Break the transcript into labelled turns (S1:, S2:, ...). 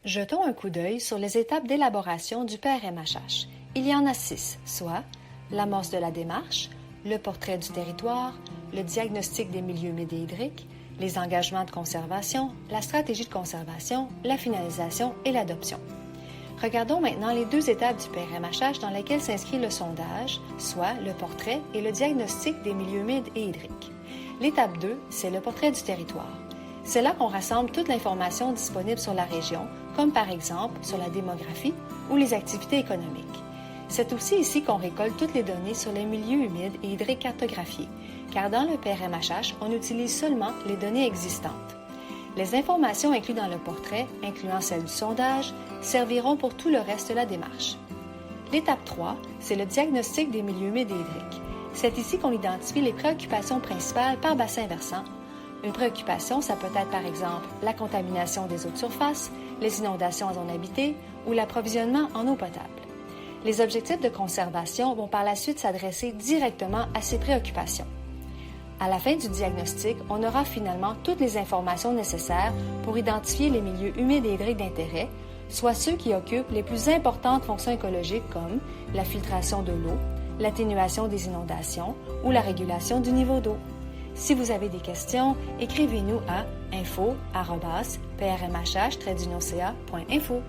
S1: Jetons un coup d'œil sur les étapes d'élaboration du PRMHH. Il y en a 6, soit l'amorce de la démarche, le portrait du territoire, le diagnostic des milieux humides et hydriques, les engagements de conservation, la stratégie de conservation, la finalisation et l'adoption. Regardons maintenant les 2 étapes du PRMHH dans lesquelles s'inscrit le sondage, soit le portrait et le diagnostic des milieux humides et hydriques. L'étape 2, c'est le portrait du territoire. C'est là qu'on rassemble toute l'information disponible sur la région, comme par exemple sur la démographie ou les activités économiques. C'est aussi ici qu'on récolte toutes les données sur les milieux humides et hydriques cartographiés, car dans le PRMHH, on utilise seulement les données existantes. Les informations incluses dans le portrait, incluant celles du sondage, serviront pour tout le reste de la démarche. L'étape 3, c'est le diagnostic des milieux humides et hydriques. C'est ici qu'on identifie les préoccupations principales par bassin versant. Une préoccupation, ça peut être par exemple la contamination des eaux de surface, les inondations en zone habitée ou l'approvisionnement en eau potable. Les objectifs de conservation vont par la suite s'adresser directement à ces préoccupations. À la fin du diagnostic, on aura finalement toutes les informations nécessaires pour identifier les milieux humides et hydriques d'intérêt, soit ceux qui occupent les plus importantes fonctions écologiques comme la filtration de l'eau, l'atténuation des inondations ou la régulation du niveau d'eau. Si vous avez des questions, écrivez-nous à info@prmhh-ca.info.